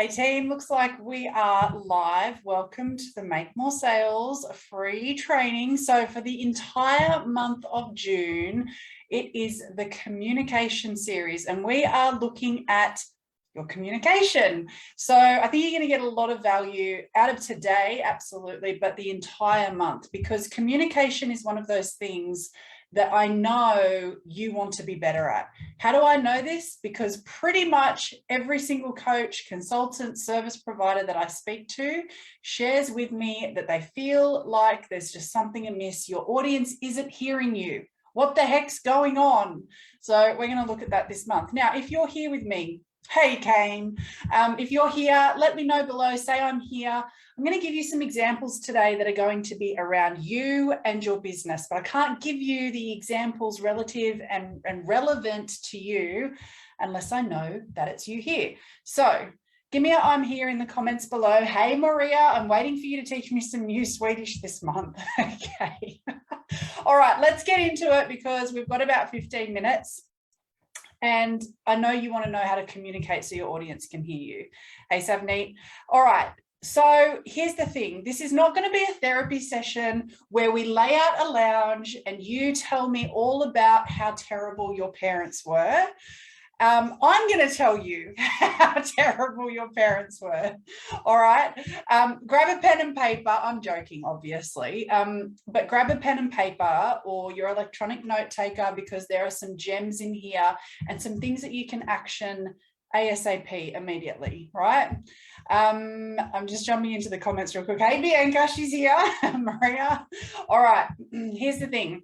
Hey team, looks like we are live. Welcome to the Make More Sales free training. So for the entire month of June, it is the communication series and we are looking at your communication. So I think you're going to get a lot of value out of today, absolutely, but the entire month, because communication is one of those things that I know you want to be better at. How do I know this? Because pretty much every single coach, consultant, service provider that I speak to shares with me that they feel like there's just something amiss. Your audience isn't hearing you. What the heck's going on? So we're going to look at that this month. Now, if you're here with me, hey, Kane, if you're here, let me know below, say I'm here. I'm going to give you some examples today that are going to be around you and your business, but I can't give you the examples relative and relevant to you unless I know that it's you here. So give me a I'm here in the comments below. Hey, Maria, I'm waiting for you to teach me some new Swedish this month. Okay. All right, let's get into it because we've got about 15 minutes. And I know you want to know how to communicate so your audience can hear you. Hey, Savneet. All right. So here's the thing. This is not going to be a therapy session where we lay out a lounge and you tell me all about how terrible your parents were. I'm going to tell you how terrible your parents were. All right. Grab a pen and paper. I'm joking, obviously, but grab a pen and paper or your electronic note taker because there are some gems in here and some things that you can action ASAP immediately, right? I'm just jumping into the comments real quick. Hey, Bianca, she's here. Maria. All right. Here's the thing.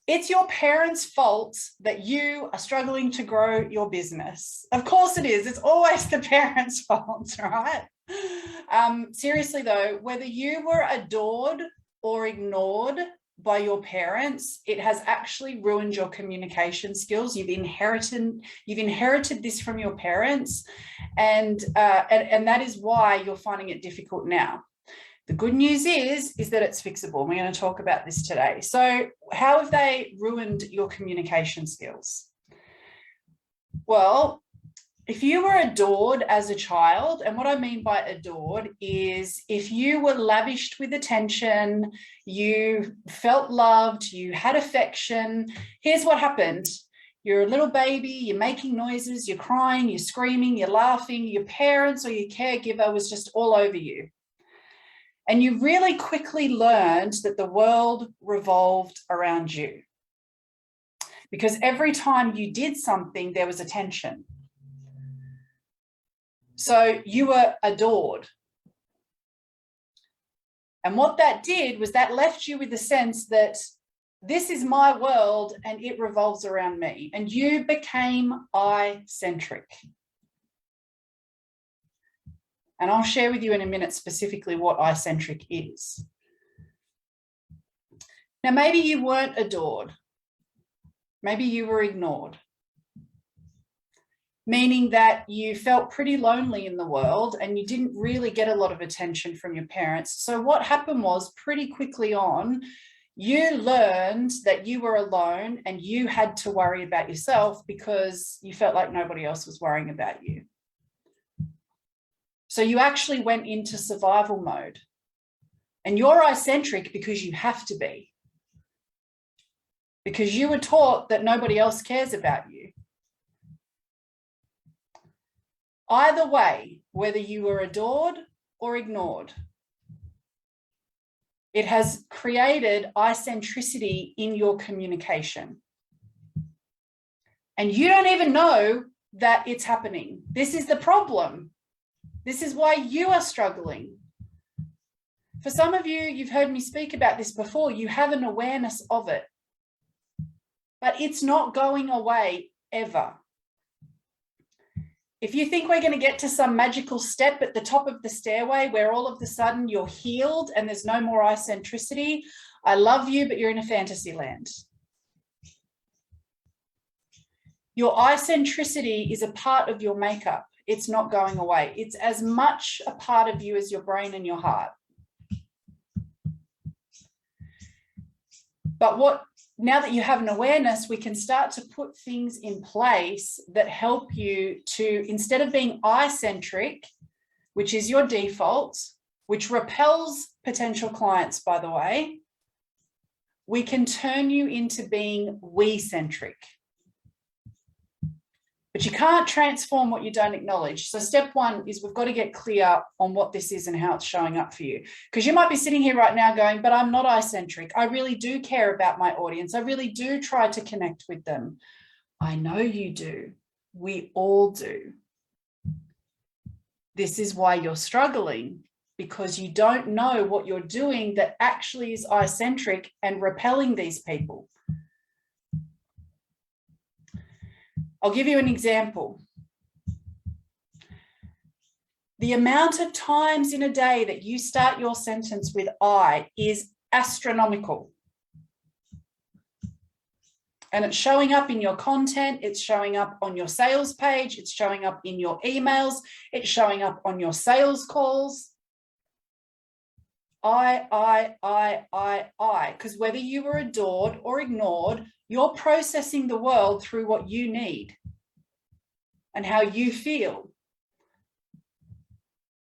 It's your parents' fault that you are struggling to grow your business. Of course it is. It's always the parents' fault, right? Seriously though, whether you were adored or ignored by your parents, it has actually ruined your communication skills. You've inherited this from your parents, and that is why you're finding it difficult now. The good news is that it's fixable. We're going to talk about this today. So how have they ruined your communication skills? Well, if you were adored as a child, and what I mean by adored is if you were lavished with attention, you felt loved, you had affection, here's what happened. You're a little baby, you're making noises, you're crying, you're screaming, you're laughing, your parents or your caregiver was just all over you. And you really quickly learned that the world revolved around you. Because every time you did something, there was attention. So you were adored. And what that did was that left you with the sense that this is my world and it revolves around me. And you became I-centric. And I'll share with you in a minute specifically what I-centric is. Now, maybe you weren't adored. Maybe you were ignored. Meaning that you felt pretty lonely in the world and you didn't really get a lot of attention from your parents. So what happened was pretty quickly on, you learned that you were alone and you had to worry about yourself because you felt like nobody else was worrying about you. So you actually went into survival mode and you're I-centric because you have to be, because you were taught that nobody else cares about you. Either way, whether you were adored or ignored, it has created I-centricity in your communication. And you don't even know that it's happening. This is the problem. This is why you are struggling. For some of you, you've heard me speak about this before, you have an awareness of it, but it's not going away ever. If you think we're going to get to some magical step at the top of the stairway where all of a sudden you're healed and there's no more I-centricity, I love you, but you're in a fantasy land. Your I-centricity is a part of your makeup. It's not going away. It's as much a part of you as your brain and your heart. But now that you have an awareness, we can start to put things in place that help you to, instead of being I-centric, which is your default, which repels potential clients, by the way, we can turn you into being we-centric. But you can't transform what you don't acknowledge. So step one is we've got to get clear on what this is and how it's showing up for you. Because you might be sitting here right now going, but I'm not I-centric. I really do care about my audience. I really do try to connect with them. I know you do. We all do. This is why you're struggling, because you don't know what you're doing that actually is I-centric and repelling these people. I'll give you an example. The amount of times in a day that you start your sentence with I is astronomical. And it's showing up in your content, it's showing up on your sales page, it's showing up in your emails, it's showing up on your sales calls. I, because whether you were adored or ignored, you're processing the world through what you need and how you feel.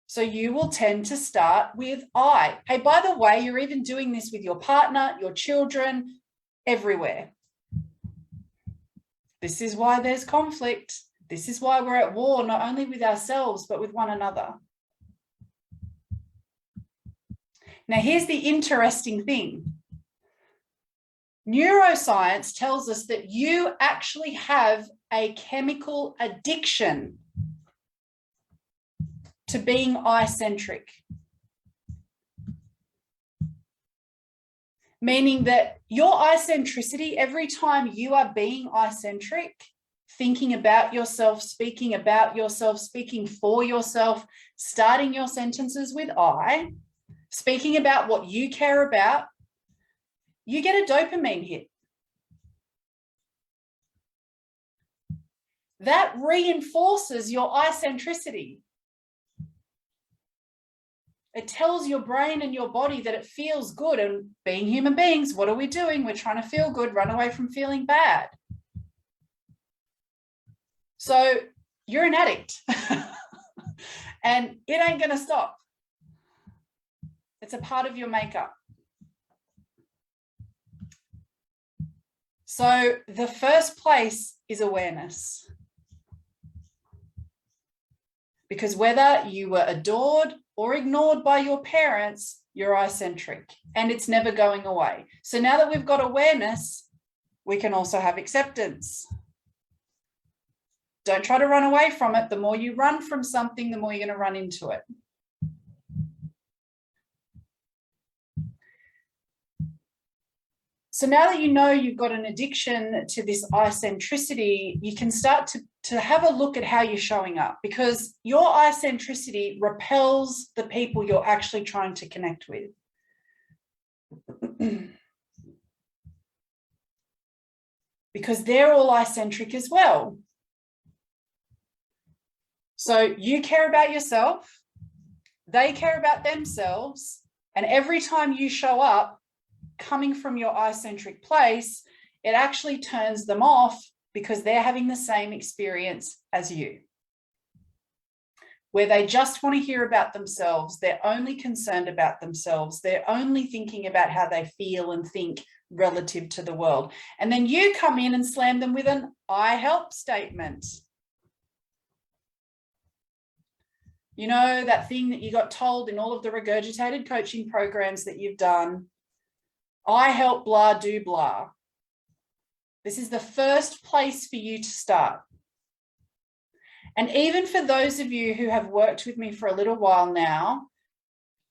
So you will tend to start with I. Hey, by the way, you're even doing this with your partner, your children, everywhere. This is why there's conflict. This is why we're at war, not only with ourselves, but with one another. Now, here's the interesting thing. Neuroscience tells us that you actually have a chemical addiction to being I-centric. Meaning that your I-centricity, every time you are being I-centric, thinking about yourself, speaking for yourself, starting your sentences with I, speaking about what you care about, you get a dopamine hit. That reinforces your I-centricity. It tells your brain and your body that it feels good. And being human beings, what are we doing? We're trying to feel good, run away from feeling bad. So you're an addict and it ain't going to stop. It's a part of your makeup. So the first place is awareness. Because whether you were adored or ignored by your parents, you're I-centric and it's never going away. So now that we've got awareness, we can also have acceptance. Don't try to run away from it. The more you run from something, the more you're going to run into it. So now that you know you've got an addiction to this I-centricity, you can start to have a look at how you're showing up, because your I-centricity repels the people you're actually trying to connect with. Because they're all I-centric as well. So you care about yourself, they care about themselves, and every time you show up coming from your I-centric place, it actually turns them off because they're having the same experience as you, where they just want to hear about themselves. They're only concerned about themselves. They're only thinking about how they feel and think relative to the world. And then you come in and slam them with an I help statement. You know, that thing that you got told in all of the regurgitated coaching programs that you've done, I help blah, do blah. This is the first place for you to start. And even for those of you who have worked with me for a little while now,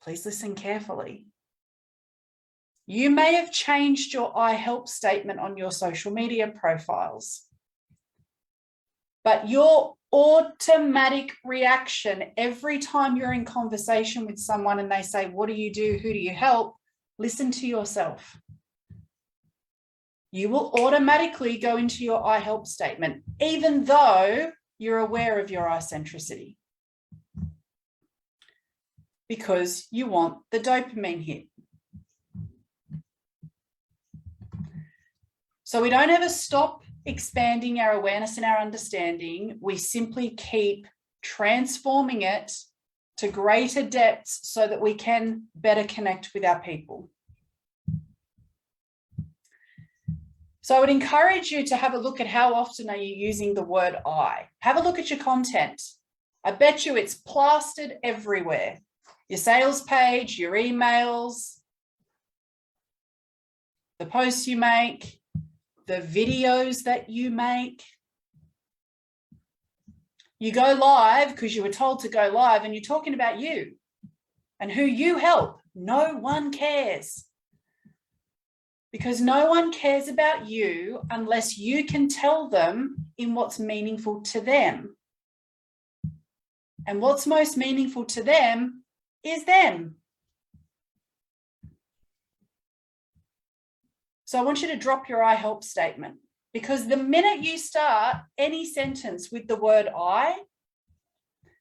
please listen carefully. You may have changed your I help statement on your social media profiles, but your automatic reaction every time you're in conversation with someone and they say, what do you do? Who do you help? Listen to yourself. You will automatically go into your I help statement, even though you're aware of your I-centricity, because you want the dopamine hit. So we don't ever stop expanding our awareness and our understanding. We simply keep transforming it to greater depths so that we can better connect with our people. So I would encourage you to have a look at how often are you using the word I. Have a look at your content. I bet you it's plastered everywhere. Your sales page, your emails, the posts you make, the videos that you make. You go live because you were told to go live and you're talking about you and who you help. No one cares. Because no one cares about you unless you can tell them in what's meaningful to them. And what's most meaningful to them is them. So I want you to drop your I help statement, because the minute you start any sentence with the word I,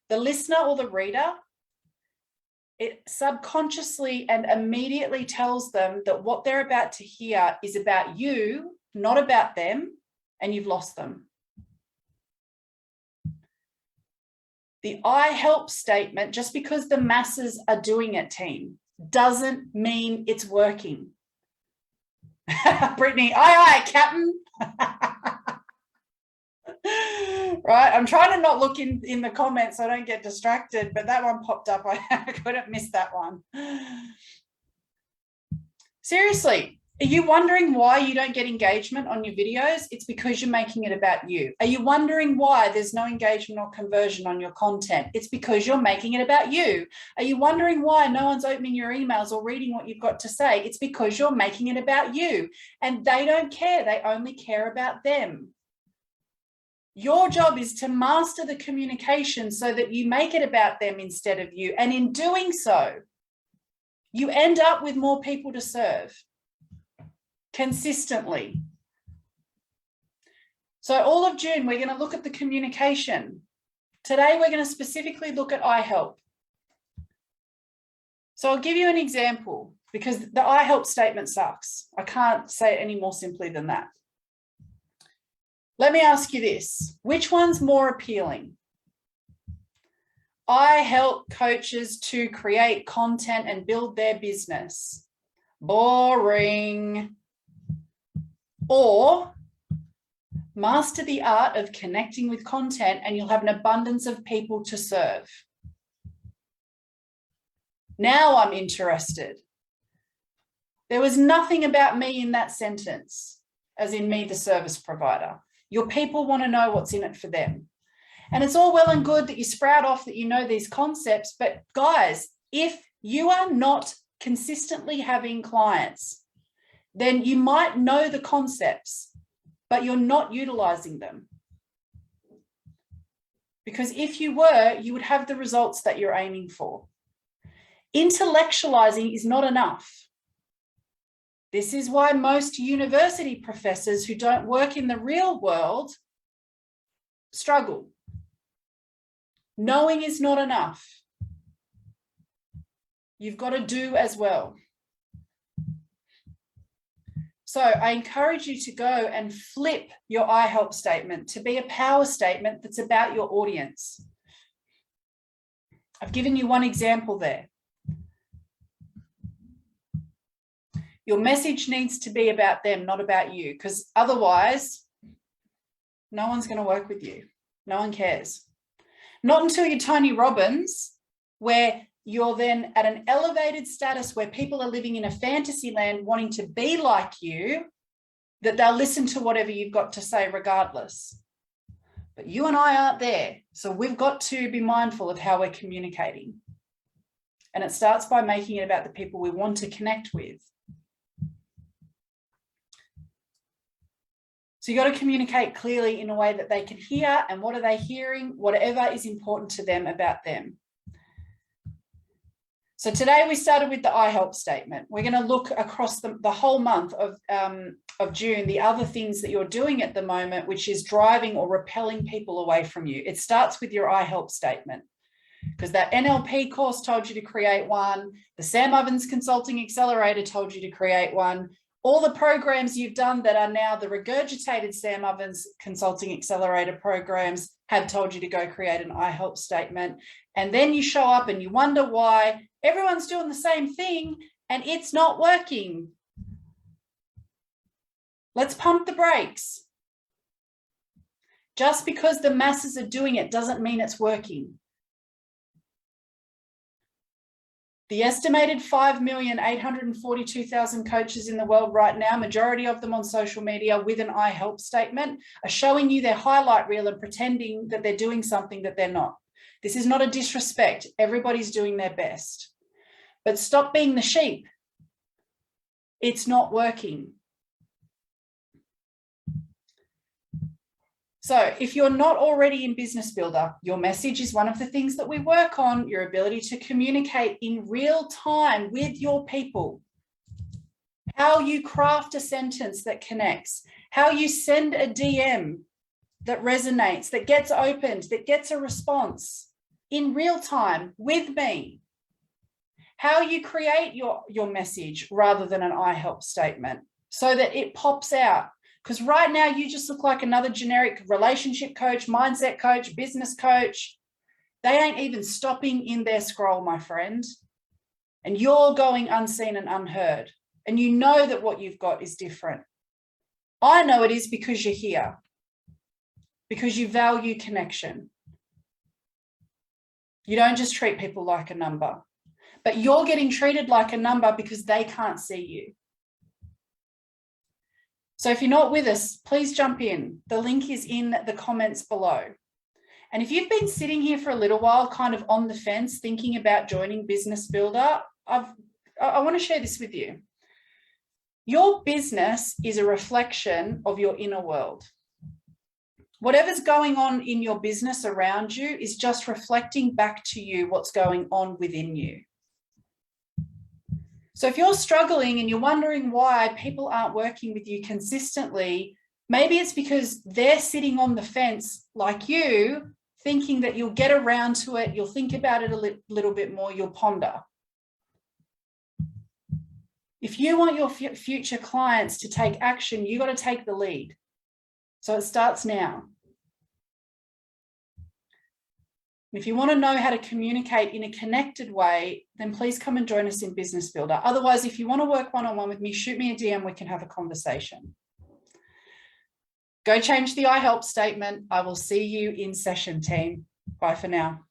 the listener or the reader, it subconsciously and immediately tells them that what they're about to hear is about you, not about them, and you've lost them. The I help statement, just because the masses are doing it, team, doesn't mean it's working. Brittany, aye, Captain. Right, I'm trying to not look in the comments so I don't get distracted, but that one popped up. I couldn't miss that one. Seriously, are you wondering why you don't get engagement on your videos? It's because you're making it about you. Are you wondering why there's no engagement or conversion on your content? It's because you're making it about you. Are you wondering why no one's opening your emails or reading what you've got to say? It's because you're making it about you, and they don't care. They only care about them. Your job is to master the communication so that you make it about them instead of you. And in doing so, you end up with more people to serve consistently. So all of June, we're going to look at the communication. Today, we're going to specifically look at I help. So I'll give you an example, because the I help statement sucks. I can't say it any more simply than that. Let me ask you this. Which one's more appealing? I help coaches to create content and build their business. Boring. Or master the art of connecting with content and you'll have an abundance of people to serve. Now I'm interested. There was nothing about me in that sentence, as in me, the service provider. Your people want to know what's in it for them. And it's all well and good that you sprout off that you know these concepts, but guys, if you are not consistently having clients, then you might know the concepts, but you're not utilizing them. Because if you were, you would have the results that you're aiming for. Intellectualizing is not enough. This is why most university professors who don't work in the real world struggle. Knowing is not enough. You've got to do as well. So I encourage you to go and flip your I help statement to be a power statement that's about your audience. I've given you one example there. Your message needs to be about them, not about you, because otherwise, no one's going to work with you. No one cares. Not until you're Tony Robbins, where you're then at an elevated status where people are living in a fantasy land wanting to be like you, that they'll listen to whatever you've got to say regardless. But you and I aren't there. So we've got to be mindful of how we're communicating. And it starts by making it about the people we want to connect with. So you've got to communicate clearly in a way that they can hear, and what are they hearing? Whatever is important to them about them. So today we started with the I help statement. We're going to look across the whole month of June, the other things that you're doing at the moment, which is driving or repelling people away from you. It starts with your I help statement, because that NLP course told you to create one. The Sam Ovens Consulting Accelerator told you to create one. All the programs you've done that are now the regurgitated Sam Ovens Consulting Accelerator programs have told you to go create an I help statement. And then you show up and you wonder why everyone's doing the same thing and it's not working. Let's pump the brakes. Just because the masses are doing it doesn't mean it's working. The estimated 5,842,000 coaches in the world right now, majority of them on social media with an I help statement, are showing you their highlight reel and pretending that they're doing something that they're not. This is not a disrespect. Everybody's doing their best. But stop being the sheep. It's not working. So if you're not already in Business Builder, your message is one of the things that we work on, your ability to communicate in real time with your people, how you craft a sentence that connects, how you send a DM that resonates, that gets opened, that gets a response in real time with me, how you create your message rather than an I help statement so that it pops out. Because right now you just look like another generic relationship coach, mindset coach, business coach. They ain't even stopping in their scroll, my friend. And you're going unseen and unheard. And you know that what you've got is different. I know it is because you're here. Because you value connection. You don't just treat people like a number. But you're getting treated like a number because they can't see you. So if you're not with us, please jump in. The link is in the comments below. And if you've been sitting here for a little while, kind of on the fence, thinking about joining Business Builder, I want to share this with you. Your business is a reflection of your inner world. Whatever's going on in your business around you is just reflecting back to you what's going on within you. So if you're struggling and you're wondering why people aren't working with you consistently, maybe it's because they're sitting on the fence like you, thinking that you'll get around to it, you'll think about it a little bit more, you'll ponder. If you want your future clients to take action, you've got to take the lead. So it starts now. If you want to know how to communicate in a connected way, then please come and join us in Business Builder. Otherwise, if you want to work one-on-one with me, shoot me a DM, we can have a conversation. Go change the I help statement. I will see you in session, team. Bye for now.